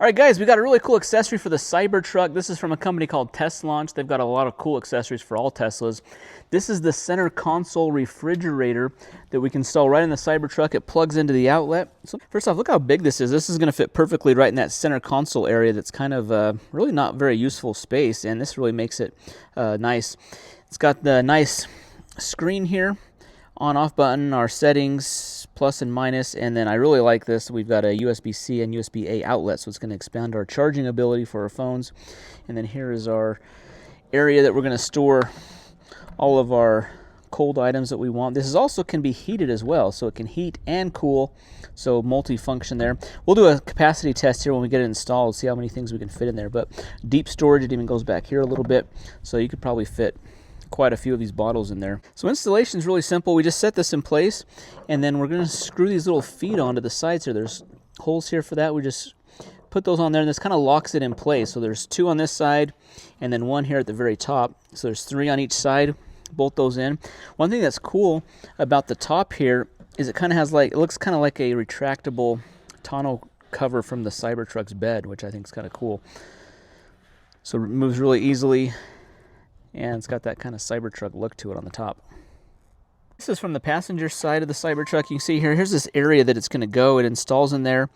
All right, guys, we got a really cool accessory for the Cybertruck. This is from a company called Tesla. They've got a lot of cool accessories for all Teslas. This is the center console refrigerator that we can install right in the Cybertruck. It plugs into the outlet. So first off, look how big this is. This is going to fit perfectly right in that center console area that's kind of really not very useful space, and this really makes it nice. It's got the nice screen here, on-off button, our settings, plus and minus, and then I really like this. We've got a USB-C and USB-A outlet, so it's going to expand our charging ability for our phones. And then here is our area that we're going to store all of our cold items that we want. This is also can be heated as well, so it can heat and cool, so multi-function there. We'll do a capacity test here when we get it installed, see how many things we can fit in there. But deep storage, it even goes back here a little bit, so you could probably fit quite a few of these bottles in there. So installation is really simple. We just set this in place, and then we're going to screw these little feet onto the sides here. There's holes here for that. We just put those on there, and this kind of locks it in place. So there's two on this side, and then one here at the very top. So there's three on each side. Bolt those in. One thing that's cool about the top here is it kind of has it looks kind of like a retractable tonneau cover from the Cybertruck's bed, which I think is kind of cool. So it moves really easily, and it's got that kind of Cybertruck look to it on the top. This is from the passenger side of the Cybertruck. You can see here's this area that it's going to go. It installs in there,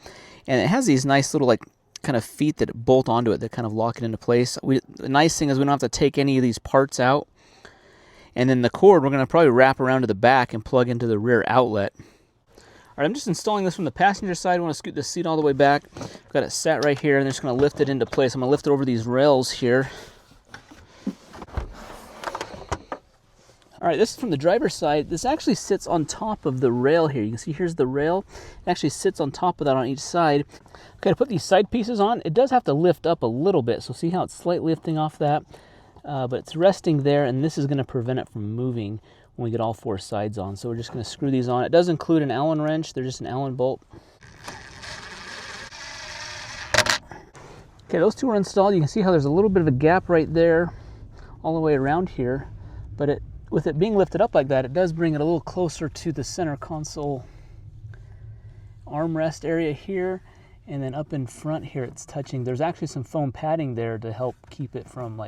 and it has these nice little kind of feet that bolt onto it that kind of lock it into place. The nice thing is we don't have to take any of these parts out. And then the cord we're going to probably wrap around to the back and plug into the rear outlet. All right, I'm just installing this from the passenger side. I want to scoot the seat all the way back. I've got it sat right here, and I'm just going to lift it into place. I'm going to lift it over these rails here. All right, this is from the driver's side. This actually sits on top of the rail here. You can see here's the rail. It actually sits on top of that on each side. Okay, to put these side pieces on, it does have to lift up a little bit. So see how it's slightly lifting off that? But it's resting there, and this is going to prevent it from moving when we get all four sides on. So we're just going to screw these on. It does include an Allen wrench. They're just an Allen bolt. Okay, those two are installed. You can see how there's a little bit of a gap right there all the way around here. But with it being lifted up like that, it does bring it a little closer to the center console armrest area here. And then up in front here, it's touching. There's actually some foam padding there to help keep it from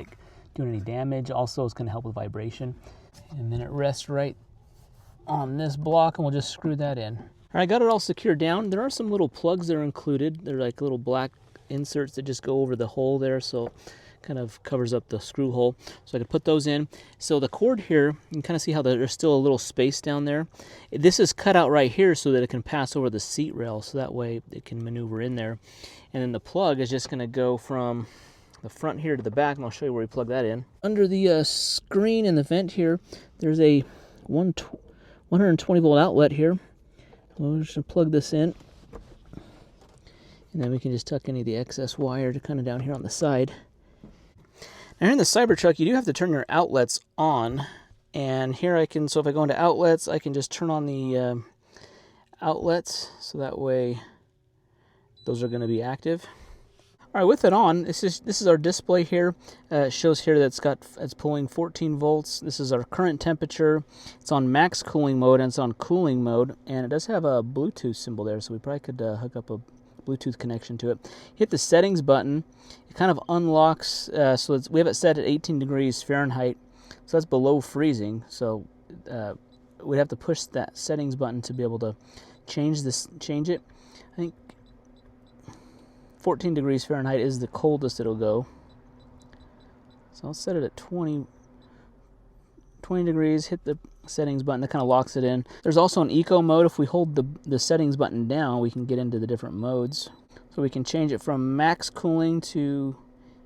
doing any damage. Also, it's going to help with vibration. And then it rests right on this block, and we'll just screw that in. All right, I got it all secured down. There are some little plugs that are included. They're like little black inserts that just go over the hole there, so kind of covers up the screw hole. So I could put those in. So the cord here, you can kind of see how there's still a little space down there. This is cut out right here so that it can pass over the seat rail, so that way it can maneuver in there. And then the plug is just going to go from the front here to the back, and I'll show you where we plug that in. Under the screen and the vent here, there's a 120 volt outlet here. We'll just plug this in, and then we can just tuck any of the excess wire to kind of down here on the side. Now here in the Cybertruck, you do have to turn your outlets on, and here so if I go into outlets, I can just turn on the outlets, so that way those are going to be active. All right, with it on, this is our display here. It shows here that it's pulling 14 volts. This is our current temperature. It's on max cooling mode, and it's on cooling mode, and it does have a Bluetooth symbol there, so we probably could hook up a Bluetooth connection to it. Hit the settings button. It kind of unlocks, so we have it set at 18 degrees Fahrenheit, so that's below freezing. So we'd have to push that settings button to be able to change it. I think 14 degrees Fahrenheit is the coldest it'll go. So I'll set it at 20 degrees, hit the settings button, that kind of locks it in. There's also an eco mode. If we hold the settings button down, we can get into the different modes. So we can change it from max cooling to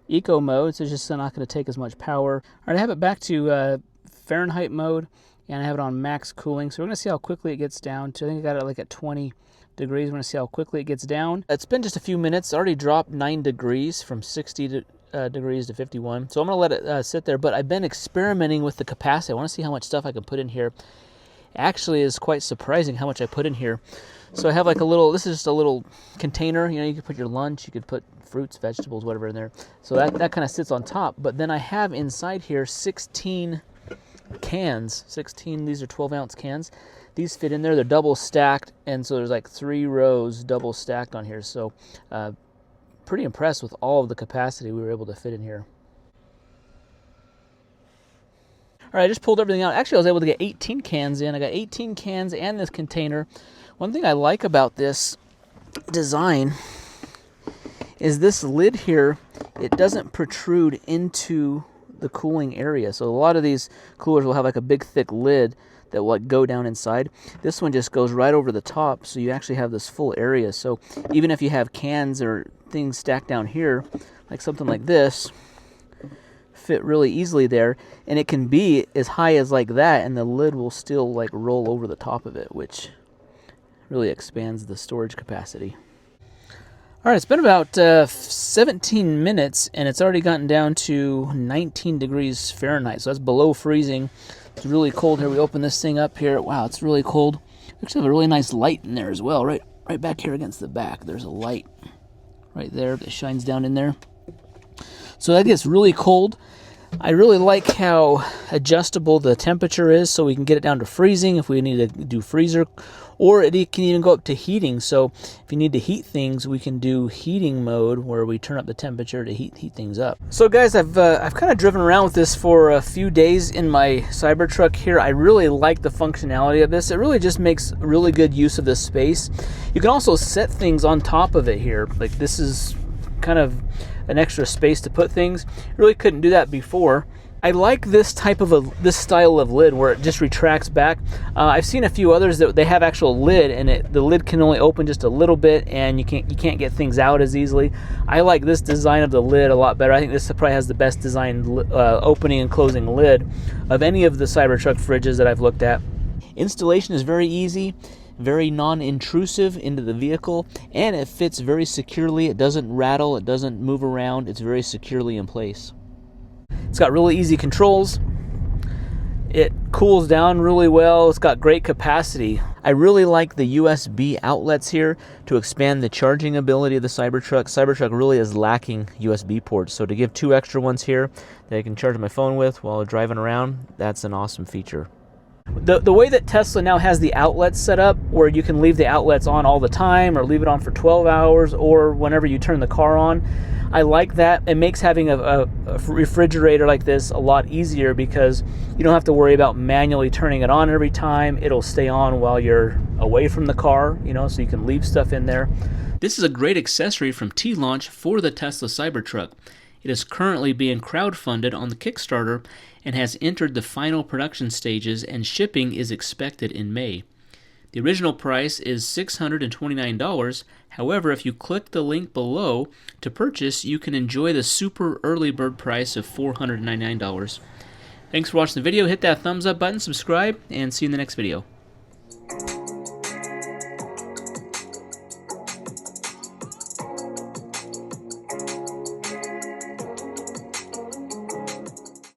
eco mode, so it's just not going to take as much power. All right, I have it back to Fahrenheit mode, and I have it on max cooling. So we're going to see how quickly it gets down to, I think I got it at 20 degrees. We're going to see how quickly it gets down. It's been just a few minutes. It's already dropped 9 degrees from 60 degrees to 51. So I'm going to let it sit there, but I've been experimenting with the capacity. I want to see how much stuff I can put in here. Actually, is quite surprising how much I put in here. So I have this is just a little container. You could put your lunch, you could put fruits, vegetables, whatever in there. So that kind of sits on top. But then I have inside here 16 cans. 16, these are 12-ounce cans. These fit in there. They're double stacked, and so there's 3 rows double stacked on here. So pretty impressed with all of the capacity we were able to fit in here. All right, I just pulled everything out. Actually, I was able to get 18 cans in. I got 18 cans and this container. One thing I like about this design is this lid here, it doesn't protrude into the cooling area. So a lot of these coolers will have like a big thick lid that will like go down inside. This one just goes right over the top, so you actually have this full area. So even if you have cans or things stacked down here, like something like this, fit really easily there, and it can be as high as like that, and the lid will still like roll over the top of it, which really expands the storage capacity. All right, it's been about 17 minutes, and it's already gotten down to 19 degrees Fahrenheit, so that's below freezing. It's really cold here. We open this thing up here. Wow, it's really cold. We actually have a really nice light in there as well, right back here against the back. There's a light right there that shines down in there. So that gets really cold. I really like how adjustable the temperature is, so we can get it down to freezing if we need to do freezer, or it can even go up to heating. So if you need to heat things, we can do heating mode where we turn up the temperature to heat things up. So guys, I've kind of driven around with this for a few days in my Cybertruck here. I really like the functionality of this. It really just makes really good use of this space. You can also set things on top of it here. Like this is kind of an extra space to put things. You really couldn't do that before. I like this type of this style of lid where it just retracts back. I've seen a few others that they have actual lid, and the lid can only open just a little bit, and you can't get things out as easily. I like this design of the lid a lot better. I think this probably has the best designed opening and closing lid of any of the Cybertruck fridges that I've looked at. Installation is very easy, very non-intrusive into the vehicle, and it fits very securely. It doesn't rattle, it doesn't move around, it's very securely in place. It's got really easy controls. It cools down really well. It's got great capacity. I really like the USB outlets here to expand the charging ability of the Cybertruck. Cybertruck really is lacking USB ports, so to give 2 extra ones here that I can charge my phone with while driving around, that's an awesome feature. The way that Tesla now has the outlets set up, where you can leave the outlets on all the time or leave it on for 12 hours or whenever you turn the car on, I like that. It makes having a refrigerator like this a lot easier because you don't have to worry about manually turning it on every time. It'll stay on while you're away from the car, so you can leave stuff in there. This is a great accessory from T-Launch for the Tesla Cybertruck. It is currently being crowdfunded on the Kickstarter and has entered the final production stages, and shipping is expected in May. The original price is $629. However, if you click the link below to purchase, you can enjoy the super early bird price of $499. Thanks for watching the video. Hit that thumbs up button, subscribe, and see you in the next video.